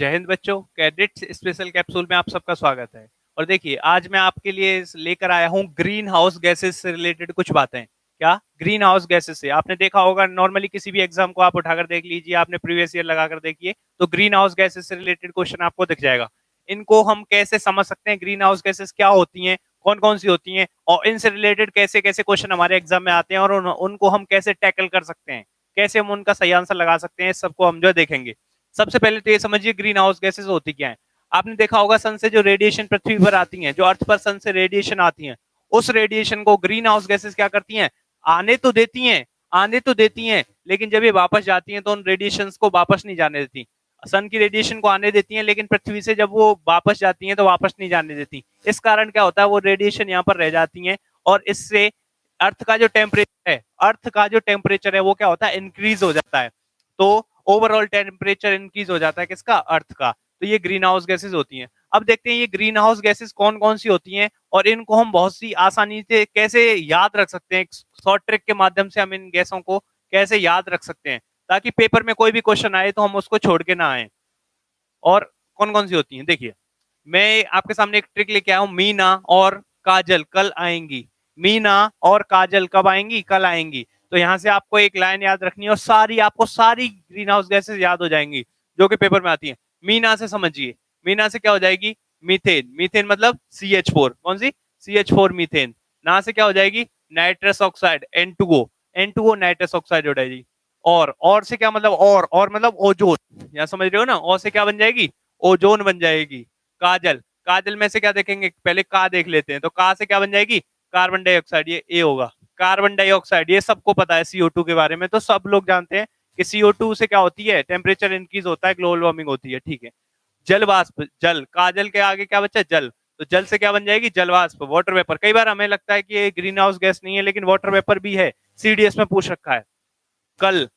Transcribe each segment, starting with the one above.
जय हिंद बच्चों, cadets special capsule में आप सबका स्वागत है। और देखिए, आज मैं आपके लिए लेकर आया हूँ ग्रीन हाउस गैसेस से रिलेटेड कुछ बातें। क्या ग्रीन हाउस गैसेस से आपने देखा होगा, नॉर्मली किसी भी एग्जाम को आप उठाकर देख लीजिए, आपने प्रीवियस ईयर लगाकर देखिए तो ग्रीन हाउस गैसेस से रिलेटेड क्वेश्चन आपको दिख जाएगा। इनको हम कैसे समझ सकते हैं, ग्रीन हाउस गैसेस क्या होती हैं, कौन कौन सी होती हैं, और इनसे रिलेटेड कैसे कैसे क्वेश्चन हमारे एग्जाम में आते हैं, और उनको हम कैसे टैकल कर सकते हैं, कैसे हम उनका सही आंसर लगा सकते हैं, इस सबको हम जो देखेंगे। सबसे पहले तो ये समझिए ग्रीन हाउस गैसेस होती क्या है। आपने देखा होगा, सन से जो रेडिएशन पृथ्वी पर आती है, जो अर्थ पर सन से रेडिएशन आती है, उस रेडिएशन को ग्रीन हाउस गैसेस क्या करती हैं, आने तो देती हैं, आने तो देती हैं, लेकिन जब ये वापस जाती हैं तो उन रेडिएशंस को वापस नहीं जाने देती। सन की रेडिएशन को आने देती हैं, लेकिन पृथ्वी से जब वो वापस जाती हैं तो वापस नहीं जाने देती। इस कारण क्या होता है, वो रेडिएशन यहाँ पर रह जाती हैं, और इससे अर्थ का जो टेम्परेचर है, अर्थ का जो टेम्परेचर है वो क्या होता है, इंक्रीज हो जाता है। तो ओवरऑल टेम्परेचर इंक्रीज हो जाता है, किसका, अर्थ का। तो ये ग्रीन हाउस गैसेस होती हैं। अब देखते हैं ये ग्रीन हाउस गैसेस कौन कौन सी होती हैं, और इनको हम बहुत सी आसानी से कैसे याद रख सकते हैं। शॉर्ट ट्रिक के माध्यम से हम इन गैसों को कैसे याद रख सकते हैं, ताकि पेपर में कोई भी क्वेश्चन आए तो हम उसको छोड़ के ना आए। और कौन कौन सी होती हैं, देखिए मैं आपके सामने एक ट्रिक लेके आया हूं। मीना और काजल कल आएंगी। मीना और काजल कब आएंगी, कल आएंगी। तो यहां से आपको एक लाइन याद रखनी है, और आपको सारी ग्रीन हाउस गैसेस याद हो जाएंगी जो कि पेपर में आती है। मीना से समझिए, मीना से क्या हो जाएगी, मीथेन। मीथेन मतलब CH4, कौन सी, CH4 मीथेन। ना से क्या हो जाएगी, nitrous oxide, N2O। N2O nitrous oxide हो जाएगी। और से क्या मतलब, और मतलब ओजोन। यहाँ समझ रहे हो ना, और से क्या बन जाएगी, ओजोन बन जाएगी। काजल, काजल में से क्या देखेंगे, पहले का देख लेते हैं। तो का से क्या बन जाएगी, कार्बन डाइऑक्साइड, ये ए होगा। कार्बन डाइऑक्साइड ये सबको पता है, CO2 के बारे में तो सब लोग जानते हैं कि CO2 से क्या होती है, टेम्परेचर इंक्रीज होता है, ग्लोबल वार्मिंग होती है, ठीक है। जल वाष्प, जल, काजल के आगे क्या बचा, जल। तो जल से क्या बन जाएगी, जल वाष्प, वाटर वेपर। कई बार हमें लगता है कि ये ग्रीन हाउस गैस नहीं है, लेकिन वाटर वेपर भी है, CDS में पूछ रखा है। कल,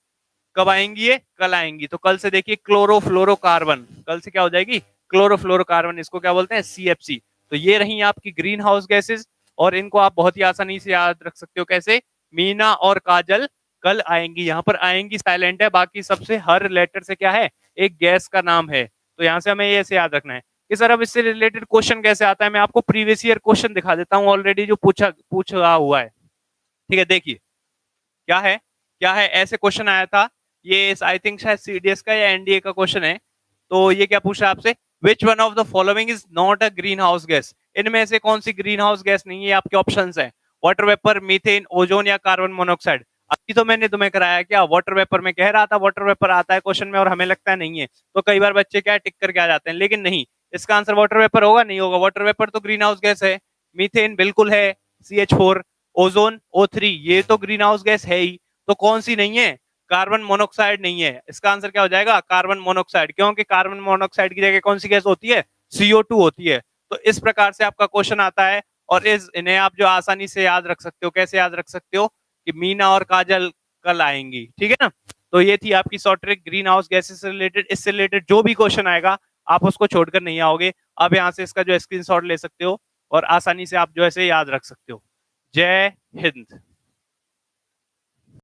कब आएंगी ये, कल आएंगी। तो कल से देखिए क्लोरोफ्लोरोकार्बन, कल से क्या हो जाएगी, क्लोरोफ्लोरोकार्बन, इसको क्या बोलते हैं, CFC। तो ये रही आपकी ग्रीन हाउस गैसेस, और इनको आप बहुत ही आसानी से याद रख सकते हो। कैसे, मीना और काजल कल आएंगी। यहाँ पर आएंगी साइलेंट है, बाकी सबसे हर लेटर से क्या है, एक गैस का नाम है। तो यहाँ से हमें ये ऐसे याद रखना है कि सर अब इससे रिलेटेड क्वेश्चन कैसे आता है। मैं आपको प्रीवियस ईयर क्वेश्चन दिखा देता हूँ ऑलरेडी, जो पूछ रहा हुआ है, ठीक है। देखिए क्या है, क्या है, ऐसे क्वेश्चन आया था। ये आई थिंक शायद CDS का या NDA का क्वेश्चन है। तो ये क्या पूछ रहा है आपसे, which one of the following is not a green house gas. इनमें से कौन सी ग्रीन हाउस गैस नहीं है, आपके ऑप्शंस है, वाटर वेपर, मीथेन, ओजोन या कार्बन मोनोऑक्साइड। अभी तो मैंने तुम्हें कराया क्या, वाटर वेपर में कह रहा था, वाटर वेपर आता है क्वेश्चन में, और हमें लगता है नहीं है। तो कई बार बच्चे क्या टिक करके आ जाते हैं, लेकिन नहीं, इसका आंसर वाटर वेपर होगा, नहीं होगा। वाटर वेपर तो ग्रीन हाउस गैस है। मीथेन बिल्कुल है, CH4। ओजोन O3 ये तो ग्रीन हाउस गैस है ही। तो कौन सी नहीं है, कार्बन मोनोऑक्साइड नहीं है। इसका आंसर क्या हो जाएगा, कार्बन मोनोऑक्साइड, क्योंकि कार्बन मोनोऑक्साइड की जगह कौन सी गैस होती है, CO2 होती है। तो इस प्रकार से आपका क्वेश्चन आता है, और इन्हें आप जो आसानी से याद रख सकते हो, कैसे याद रख सकते हो, कि मीना और काजल कल आएंगी, ठीक है ना। तो ये थी आपकी short trick green house gases से रिलेटेड। इससे रिलेटेड जो भी क्वेश्चन आएगा आप उसको छोड़कर नहीं आओगे। आप यहाँ से इसका जो स्क्रीनशॉट ले सकते हो, और आसानी से आप जो ऐसे याद रख सकते हो। जय हिंद।